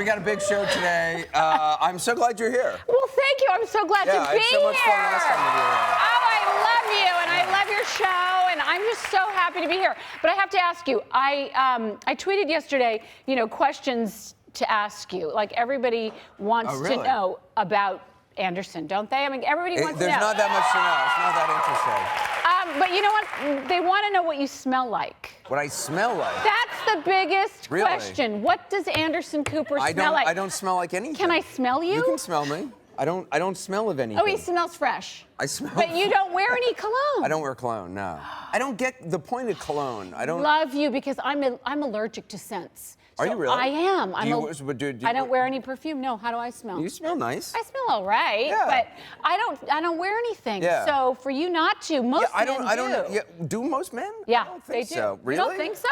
we got a big show today. I'm so glad you're here. Well, thank you. I'm so glad to be here. I had so much fun last time that you were here. Oh, I love you, and I love your show, and I'm just so happy to be here. But I have to ask you, I tweeted yesterday, questions to ask you. Like, everybody wants to know about Anderson, don't they? I mean, everybody wants to know. There's not that much to know. It's not that interesting. But you know what? They want to know what you smell like. What I smell like? That's the biggest question. What does Anderson Cooper smell like? I don't smell like anything. Can I smell you? You can smell me. I don't smell of anything. Oh, he smells fresh. I smell. But you don't wear any cologne. I don't wear cologne. No. I don't get the point of cologne. I don't. Love you because I'm allergic to scents. Are you really? I am. I don't wear any perfume. No. How do I smell? You smell nice. I smell all right, but I don't wear anything. Yeah. So for you not to, most men do. I don't know. Yeah, do most men? Yeah, I don't they think do. So. Really? You don't think so?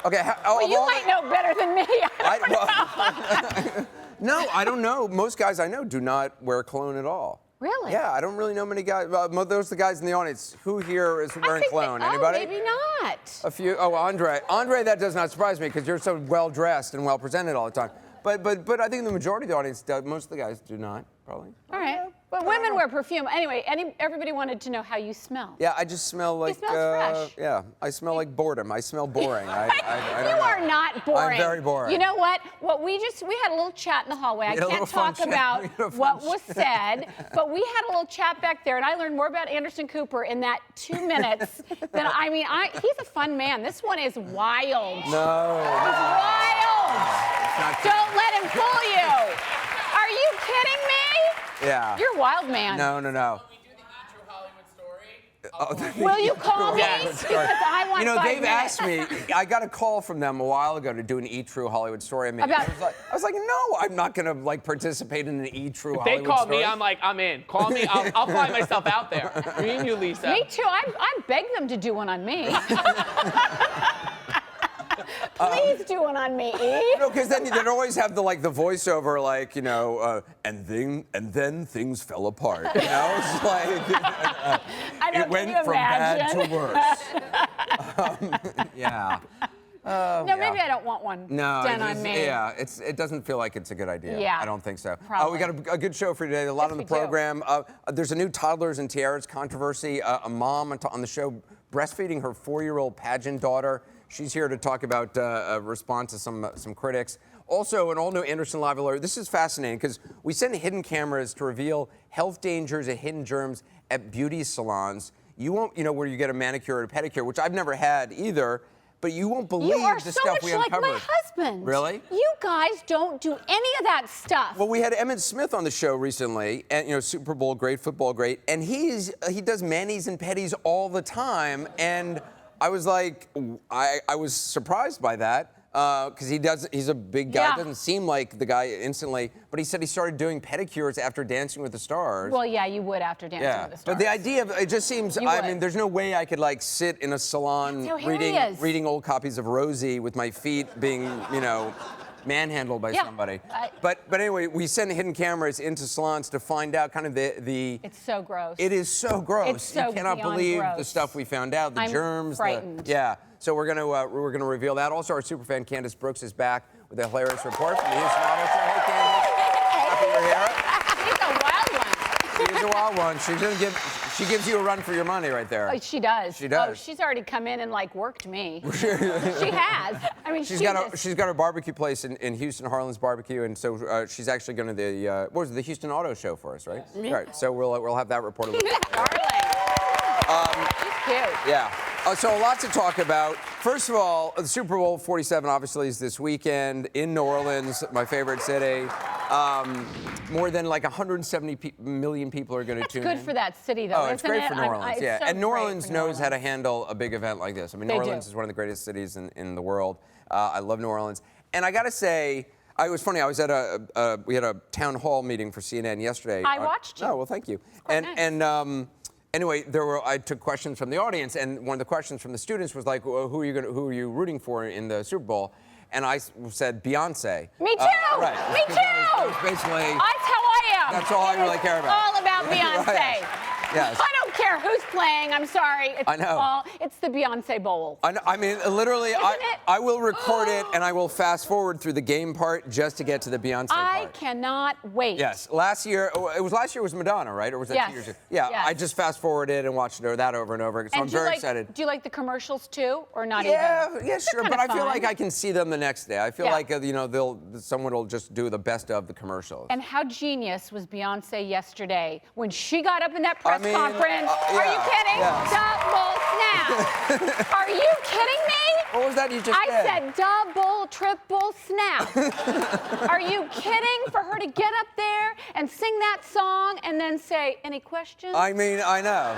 Okay. Well, you might know better than me. I don't know. No, I don't know. Most guys I know do not wear cologne at all. Really? Yeah, I don't really know many guys. Those are the guys in the audience. Who here is wearing cologne? Anybody? Maybe not. A few. Oh, Andre. Andre, that does not surprise me because you're so well dressed and well presented all the time. But I think the majority of the audience does. Most of the guys do not, probably. All right. But women wear perfume. Anyway, everybody wanted to know how you smell. Yeah, I just smell like. He smells fresh. Yeah, I smell like boredom. I smell boring. I you are not boring. I'm very boring. You know what? We had a little chat in the hallway. I can't talk about what was said, but we had a little chat back there, and I learned more about Anderson Cooper in that 2 minutes than he's a fun man. This one is wild. No. He's wild. Don't let him fool you. Are you kidding me? Yeah. You're a wild man. No. We do the E-True Hollywood story. Will you call me? Because I want 5 they've minutes. asked me. I got a call from them a while ago to do an E-True Hollywood story. I was like, no, I'm not gonna participate in an E-True Hollywood story. They call me, I'm like, I'm in. Call me, I'll find myself out there. Me and you, Lisa. Me too. I beg them to do one on me. Please do one on me, Eve. No, because then they'd always have the voiceover, and then things fell apart. It's it went from bad to worse. Yeah. Maybe I don't want one done on me. Yeah, it doesn't feel like it's a good idea. Yeah. I don't think so. Probably. We got a good show for you today. A lot on the program. There's a new toddlers and tiaras controversy. A mom on the show breastfeeding her 4-year-old pageant daughter. She's here to talk about a response to some critics. Also, an all-new Anderson Live alert. This is fascinating because we send hidden cameras to reveal health dangers and hidden germs at beauty salons. You won't, where you get a manicure or a pedicure, which I've never had either. But you won't believe the stuff we uncovered. You are so much like my husband. Really? You guys don't do any of that stuff. Well, we had Emmett Smith on the show recently, and Super Bowl great, football great, and he does manis and pedis all the time, and I was like, I was surprised by that. Because he's a big guy. Yeah. Doesn't seem like the guy instantly, but he said he started doing pedicures after Dancing with the Stars. Well, yeah, you would after Dancing with the Stars. But the idea of it just seems. There's no way I could sit in a salon reading old copies of Rosie with my feet being, manhandled by somebody. But anyway, we send hidden cameras into salons to find out kind of the. It's so gross. It is so gross. It's so you cannot believe gross. the stuff we found out. The germs. Frightened. So we're gonna reveal that. Also, our superfan Candace Brooks is back with a hilarious report from the Houston Auto Show. Hey, Candace, happy you're here. She's a wild one. She's a wild one. She gives you a run for your money right there. Oh, she does. She does. Oh, she's already come in and worked me. She has. I mean, she's got a barbecue place in Houston, Harlan's Barbecue, and so she's actually going to the Houston Auto Show for us, right? Yeah. Right. So we'll have that report a little bit later. Darling. She's cute. Yeah. So a lot to talk about. First of all, the Super Bowl 47 obviously is this weekend in New Orleans, my favorite city. More than 170 million people are going to tune in. It's good for that city, though, it's great for New Orleans, yeah. And New Orleans knows how to handle handle a big event like this. I mean, New Orleans is one of the greatest cities in the world. I love New Orleans. And I got to say, it was funny. I was at we had a town hall meting for CNN yesterday. I watched you. Oh, well, thank you. Nice. Anyway, I took questions from the audience, and one of the questions from the students was like, well, who are you rooting for in the Super Bowl? And I said Beyonce. Me too. Right. Me too. That was basically. That's how I am. That's all I really care about. All about Beyonce. Right. Yes. I don't care who's playing. I'm sorry. It's I know. It's the Beyonce Bowl. I mean, literally, Isn't it? I will record it and I will fast forward through the game part just to get to the Beyonce part. I cannot wait. Yes, last year was Madonna, right? Or was that Yes. 2 years ago? Yeah, Yes. I just fast forwarded and watched that over and over. So And I'm very excited. Do you like the commercials too, or not Yeah, even? yeah, sure. They're But I kinda feel fun. like I can see them the next day. I feel Yeah. like someone will just do the best of the commercials. And how genius was Beyonce yesterday when she got up in that press mean, conference? Are you yeah, kidding? yes. Double snap. Are you kidding me? What was that you just I said double, triple snap. Are you kidding? For her to get up there and sing that song and then say, any questions? I mean, I know.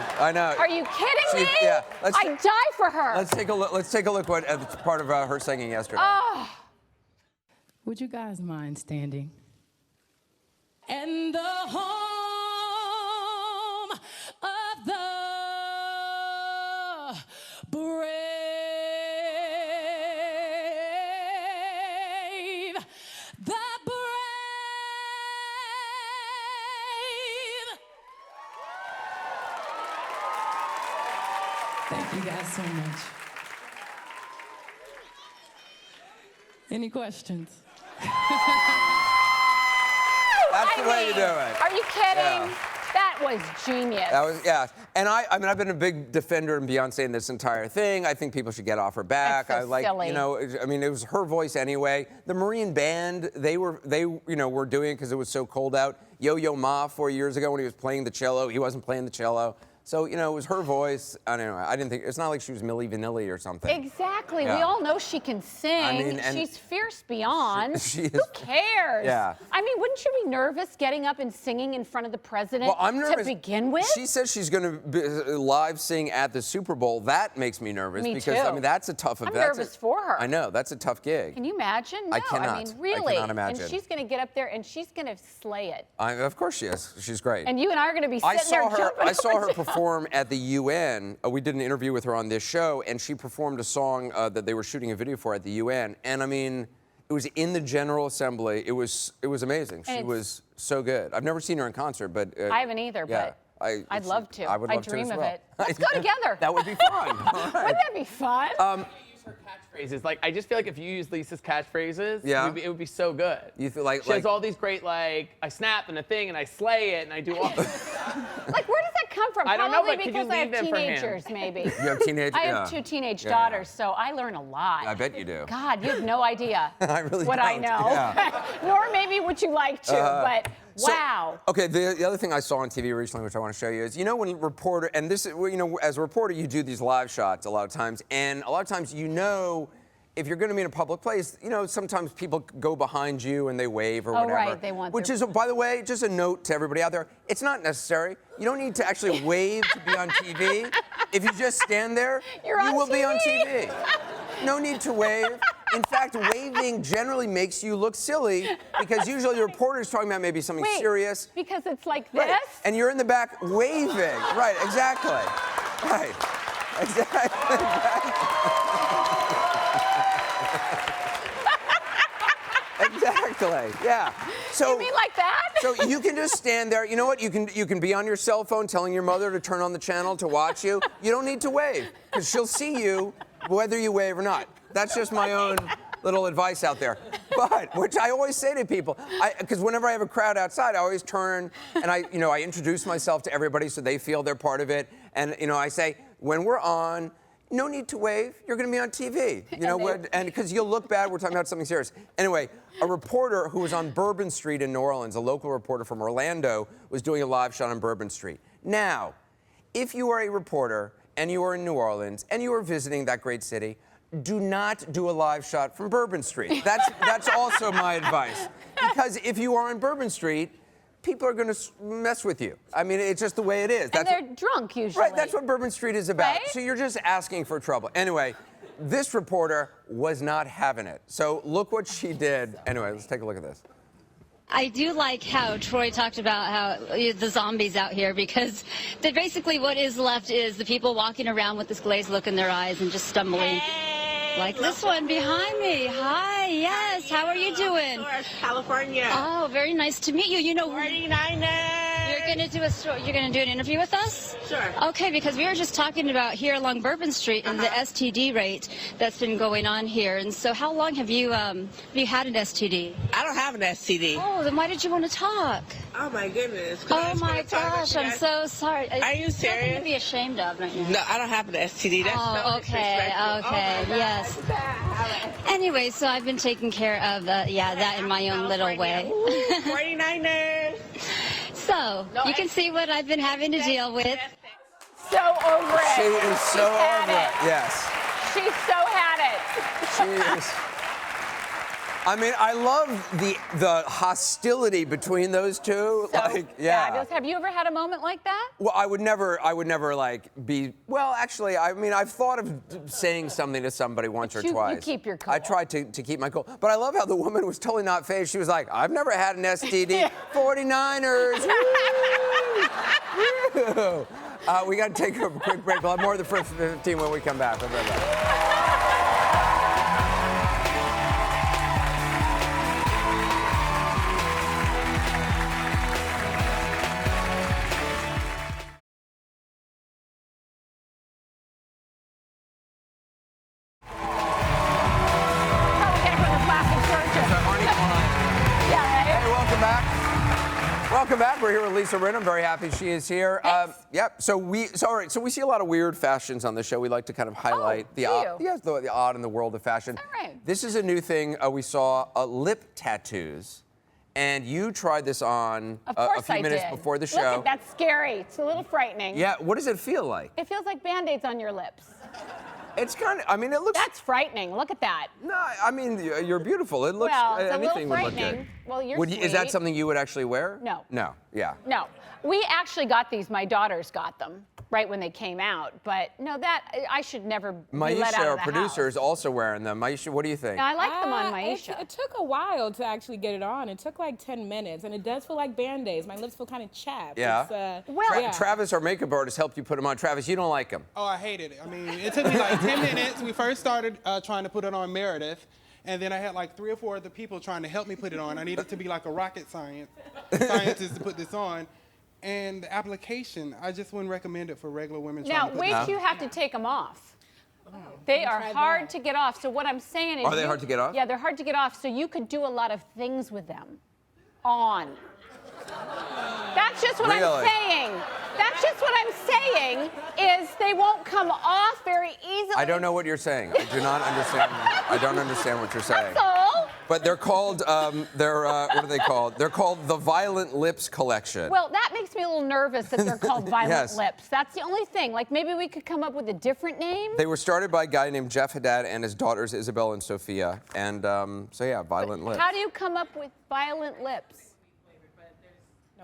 Are you kidding me? Yeah. I'd die for her. Let's take a look. Let's take a look what part of her singing yesterday. Oh. Would you guys mind standing? And the home of the brave, the brave. Thank you guys so much. Any questions? That's the way you do it. Are you kidding? Yeah. That was genius. That was, yeah. And I mean, I've been a big defender of Beyonce in this entire thing. I think people should get off her back. That's so silly. I mean, it was her voice anyway. The Marine Band, they were doing it because it was so cold out. Yo-Yo Ma 4 years ago when he was playing the cello, he wasn't playing the cello. So, it was her voice. I don't know. I didn't think, it's not like she was Milli Vanilli or something. Exactly. Yeah. We all know she can sing. I mean, and she's fierce beyond. she is. Who cares? Yeah. I mean, wouldn't you be nervous getting up and singing in front of the president Well, I'm nervous. to begin with? She says she's going to live sing at the Super Bowl. That makes me nervous Me because too. I mean that's a tough event. I'm nervous for her. I know that's a tough gig. Can you imagine? No, I cannot. I mean, really. I cannot imagine. And she's going to get up there and she's going to slay it. Of course she is. She's great. And you and I are going to be sitting there jumping I saw up her and down. perform at the UN. We did an interview with her on this show, and she performed a song that they were shooting a video for at the UN. And I mean, it was in the General Assembly. It was amazing. She was so good. I've never seen her in concert, but I haven't either, yeah, but I'd love to. I would love to dream as of well. it. Let's go together. That would be fun. All right. Wouldn't that be fun? Use her catchphrases. Like, I just feel like if you use Lisa's catchphrases, Yeah. it would be so good. You feel like She has all these great, like, I snap and a thing and I slay it and I do all. Like, where does that come from? I don't know, Probably but could because you I leave have them for him? teenagers, maybe. You have teenage. I have yeah. two teenage Yeah, daughters, so I learn a lot. I bet you do. God, you have no idea I really what I don't, know. yeah. Nor maybe would you like to, but So, wow. Okay, the other thing I saw on TV recently, which I want to show you, is when a reporter, and this is, as a reporter, you do these live shots a lot of times, and a lot of times if you're going to be in a public place, sometimes people go behind you and they wave or whatever. Right, they want Which their- is, by the way, just a note to everybody out there, it's not necessary. You don't need to actually wave to be on TV. If you just stand there, You're you on will be on TV. TV. No need to wave. In fact, waving generally makes you look silly because usually the reporter's talking about maybe something Wait, serious. because it's like this? Right. And you're in the back waving. Right, exactly. Right. Exactly. Yeah. So You mean like that? So you can just stand there. You know what? You can be on your cell phone telling your mother to turn on the channel to watch you. You don't need to wave because she'll see you whether you wave or not. That's just my own little advice out there. But which I always say to people, because whenever I have a crowd outside, I always turn and I introduce myself to everybody so they feel they're part of it. And I say, when we're on, no need to wave. You're going to be on TV. And because you'll look bad. We're talking about something serious. Anyway, a reporter who was on Bourbon Street in New Orleans, a local reporter from Orlando, was doing a live shot on Bourbon Street. Now, if you are a reporter and you are in New Orleans and you are visiting that great city, do not do a live shot from Bourbon Street. That's also my advice. Because if you are on Bourbon Street, people are going to mess with you. I mean, it's just the way it is. And they're drunk usually. Right, that's what Bourbon Street is about. Right? So you're just asking for trouble. Anyway, this reporter was not having it. So look what she did. Anyway, let's take a look at this. I do like how Troy talked about how the zombies out here, because basically what is left is the people walking around with this glazed look in their eyes and just stumbling. Like this one behind me. Hi, yes. How are you doing? California. Oh, very nice to meet you. 49ers. You're gonna do you're gonna do an interview with us? Sure. Okay, because we were just talking about here along Bourbon Street and the STD rate that's been going on here. And so, how long have you had an STD? I don't have an STD. Oh, then why did you want to talk? Oh my goodness. 'Cause I Oh just my wanna talk about gosh, you I'm guys. so sorry. Are you It's nothing to serious? be ashamed of right now. No, I don't have an STD. That's so Oh, okay, disrespectful. okay, Oh my yes. God. Anyway, so I've been taking care of that in my own little way. 49ers. So, you can see what I've been having to deal with. So over it. She is so She's had over it. it. Yes. She's so had it. She is. I mean, I love the hostility between those two. So yeah. fabulous. Have you ever had a moment like that? Well, I would never like be. Well, actually, I mean, I've thought of saying something to somebody once or you twice. keep your cool. I tried to keep my cool, but I love how the woman was totally not phased. She was like, "I've never had an STD." 49ers. Woo! We got to take a quick break. We'll have more of the first 15 when we come back. We'll be right back. Probably get it from the plastic surgeon. Yeah, right? Hey, welcome back. Welcome back. We're here with Lisa Rinna. I'm very happy she is here. Yep. So we see a lot of weird fashions on the show. We like to kind of highlight the odd, the odd in the world of fashion. All right. This is a new thing we saw: lip tattoos, and you tried this on Of a course few I minutes did. before the Look show. at that's scary. It's a little frightening. Yeah. What does it feel like? It feels like Band-Aids on your lips. It's kind of. I mean, it looks. That's frightening. Look at that. No, I mean, you're beautiful. It looks. Well, it's a little anything would look frightening. good. Well, you're Is that sweet. something you would actually wear? No. No. Yeah. No, we actually got these. My daughters got them right when they came out. But no, that I should never be let Maisha, out of our the producer, house. is also wearing them. Maisha, what do you think? Now, I like them on Maisha. It took a while to actually get it on. It took like 10 minutes, and it does feel like Band-Aids. My lips feel kind of chapped. Yeah. It's, Well- yeah. Travis, our makeup artist, helped you put them on. Travis, you don't like them. Oh, I hated it. I mean, it took me like 10 minutes. We first started trying to put it on Meredith, and then I had like 3 or 4 other people trying to help me put it on. I needed to be like a rocket scientist to put this on. And the application, I just wouldn't recommend it for regular women Now, trying to put wait this till you have to take them off. They are try hard that. to get off. So what I'm saying is, Are they hard to get off? Yeah, they're hard to get off. So you could do a lot of things with them on. That's just what Really? I'm saying. That's just what I'm saying is they won't come off very easily. I don't know what you're saying. I do not understand. I don't understand what you're saying. That's all. But they're called, what are they called? They're called the Violent Lips Collection. Well, that makes me a little nervous that they're called Violent Yes. Lips. That's the only thing. Like maybe we could come up with a different name. They were started by a guy named Jeff Haddad and his daughters Isabel and Sophia. And so yeah, Violent Lips. How do you come up with Violent Lips?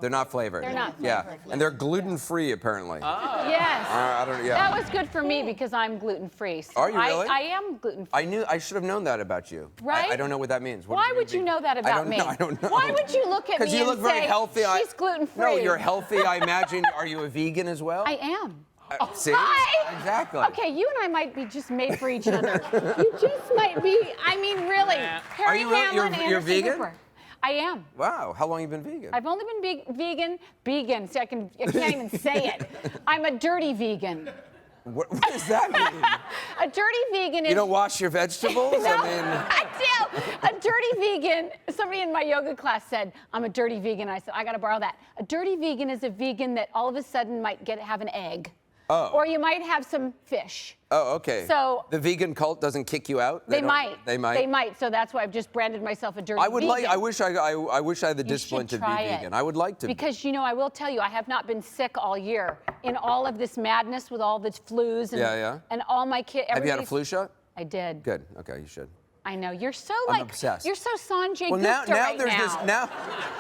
They're not flavored. They're not Yeah, flavored. and they're gluten-free apparently. Yes. I don't. Yeah. That was good for me because I'm gluten-free. So Are you really? I am gluten-free. I should have known that about you. Right? I don't know what that means. What Why does it would you mean? know that about me? I don't know. Why would you look at me Because you and look very say, healthy. she's gluten-free? No, you're healthy. I imagine. Are you a vegan as well? I am. See? Hi. Exactly. Okay, you and I might be just made for each other. You just might be. I mean, really. Harry Are you really- Hamlin, you're Anderson vegan? Cooper. I am. Wow. How long have you been vegan? I've only been vegan. See, I can't even say it. I'm a dirty vegan. What does that mean? A dirty vegan is. You don't wash your vegetables? No, I mean. I do. A dirty vegan. Somebody in my yoga class said, "I'm a dirty vegan." I said, "I got to borrow that." A dirty vegan is a vegan that all of a sudden might have an egg. Oh. Or you might have some fish. Oh, okay. So- the vegan cult doesn't kick you out? They don't- might. They might. They might. So that's why I've just branded myself a dirty I would vegan. like. I wish I had the You discipline should to be try it. vegan. I would like to. Because I will tell you, I have not been sick all year. In all of this madness with all the flus and and all my kids. Have you had a flu shot? I did. Good. Okay, you should. I know. You're so I'm like obsessed. You're so Sanjay Well, Gupta now right there's now. this now.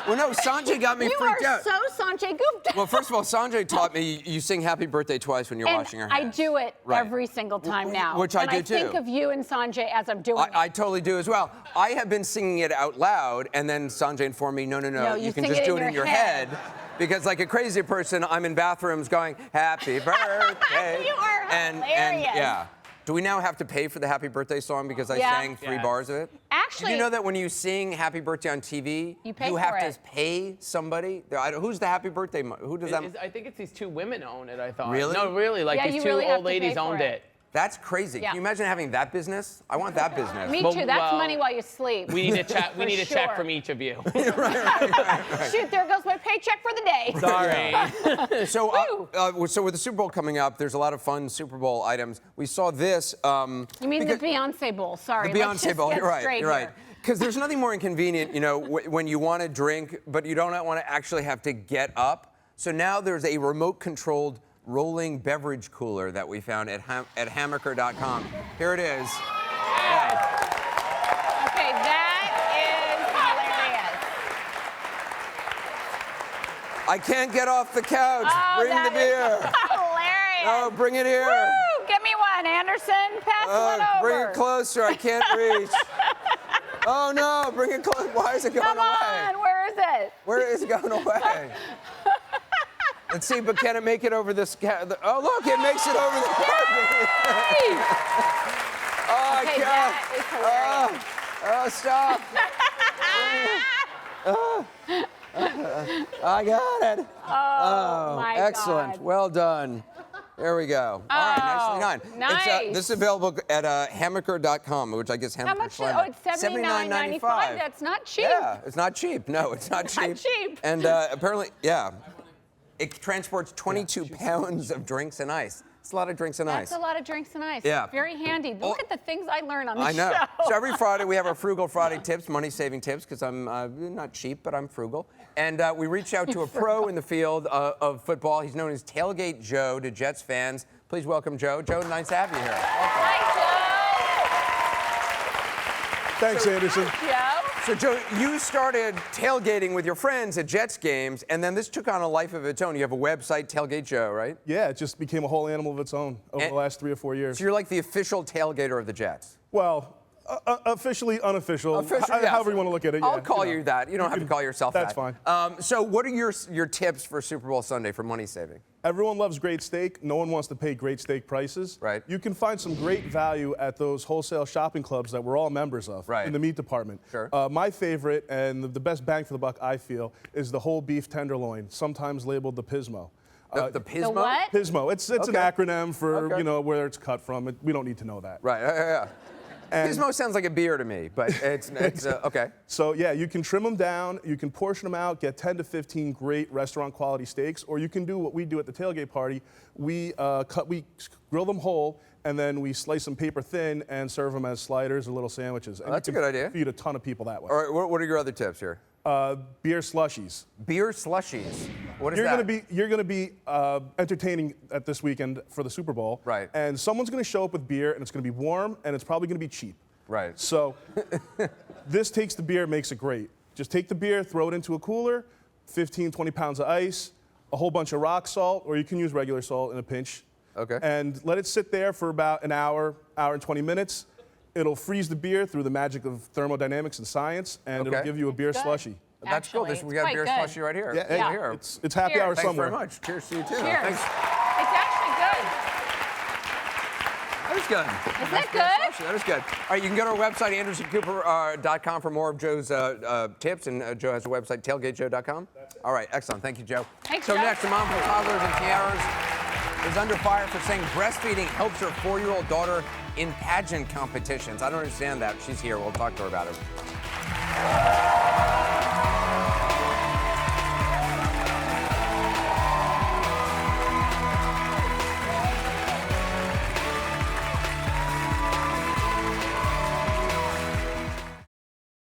Well, no, Sanjay got me You freaked are out. so Sanjay Gupta. Well, first of all, Sanjay taught me you sing Happy Birthday twice when you're And washing your I hands. do it Right. every single time now. Which I and do I think too. of you and Sanjay as I'm doing it. I totally do as well. I have been singing it out loud, and then Sanjay informed me, no, No, you can sing just it do in it in your your head. head. Because like a crazy person, I'm in bathrooms going, Happy birthday. You are and hilarious. yeah. Do we now have to pay for the happy birthday song because I Yeah. sang 3 Yes. bars of it? Actually- Did you know that when you sing happy birthday on TV, You pay have for to it. pay somebody? Who's the happy birthday? Who does that? I think it's these 2 women own it, I thought. Really? No, really. Like Yeah, these you 2 really have old to pay ladies for owned it. it. That's crazy. Yeah. Can you imagine having that business? I want that business. Me Well, too. That's well, money while you sleep. We need a check. We For need a check sure. from each of you. Shoot, there goes my paycheck for the day. Sorry. So, so with the Super Bowl coming up, there's a lot of fun Super Bowl items. We saw this. You mean the Beyonce Bowl? Sorry. The let's Beyonce just Bowl. get You're right. straight You're right. here. Because there's nothing more inconvenient, you know, when you want to drink, but you don't want to actually have to get up. So now there's a remote-controlled rolling beverage cooler that we found at hammaker.com. Here it is. Okay, that is hilarious. I can't get off the couch. Oh, Bring the that is beer. hilarious. Oh, bring it here. Woo! Get me one, Anderson. Pass one over. Bring it closer. I can't reach. Oh no! Bring it close. Why is it going Come away? on, where is it? Where is it going away? Let's see, but can it make it over this? Oh look! It makes it over the carpet. Oh, I Okay, can't. that is hilarious. Oh, stop. I got it. Oh, my excellent. God. Well done. There we go. All right, nicely done. nice. This is available at hammaker.com, which I guess Hammaker. How much? Oh, it's $79.95. That's not cheap. Yeah, it's not cheap. No, it's not cheap. Not cheap. And apparently, yeah, it transports 22 pounds of drinks and ice. It's a lot of drinks and ice. That's a lot of drinks and ice. Yeah. Very handy. Look at the things I learn on the I know. show. So every Friday we have our Frugal Friday tips, money-saving tips, because I'm not cheap, but I'm frugal. And we reach out to a pro in the field of football. He's known as Tailgate Joe to Jets fans. Please welcome Joe. Joe, nice to have you here. Hi, Thanks, Anderson. Joe. Joe. So, Joe, you started tailgating with your friends at Jets games, and then this took on a life of its own. You have a website, Tailgate Joe, right? Yeah, it just became a whole animal of its own over the last 3 or 4 years. So you're like the official tailgater of the Jets. Well, officially, unofficial, Yes. however you want to look at it. I'll yeah, call know. you that. You don't have to call yourself That's that. fine. So what are your tips for Super Bowl Sunday for money saving? Everyone loves great steak. No one wants to pay great steak prices. Right. You can find some great value at those wholesale shopping clubs that we're all members of Right. in the meat department. Sure. My favorite and the best bang for the buck, I feel, is the whole beef tenderloin, sometimes labeled the Pismo. The Pismo? The what? Pismo. It's an Okay. acronym for Okay. where it's cut from. We don't need to know that. Right. Yeah. And- Pismo sounds like a beer to me, but it's okay. So yeah, you can trim them down, you can portion them out, get 10 to 15 great restaurant quality steaks, or you can do what we do at the tailgate party. We grill them whole, and then we slice them paper thin and serve them as sliders or little sandwiches. And that's you a can good idea. Feed a ton of people that way. All right. What are your other tips here? Beer slushies. Beer slushies. What is You're that? gonna be entertaining at this weekend for the Super Bowl. Right. And someone's gonna show up with beer, and it's gonna be warm, and it's probably gonna be cheap. Right. So this takes the beer, makes it great. Just take the beer, throw it into a cooler, 15, 20 pounds of ice, a whole bunch of rock salt, or you can use regular salt in a pinch. Okay. And let it sit there for about an hour and 20 minutes. It'll freeze the beer through the magic of thermodynamics and science, and Okay. it'll give you a beer Good. slushie. That's cool. Actually, We got it's beer quite good. slushy right here. Yeah, Right hey, here. it's happy hour Cheers. Thanks somewhere. very much. Cheers to you too. Cheers. Thanks. It's actually good. That was good. Isn't Nice that beer good? slushy. That was good. All right, you can go to our website, andersoncooper.com, for more of Joe's tips, and Joe has a website, tailgatejoe.com. All right, excellent. Thank you, Joe. Thanks, so Joe. next, a mom from toddlers and tiaras is under fire for saying breastfeeding helps her 4-year-old daughter in pageant competitions. I don't understand that. She's here. We'll talk to her about it.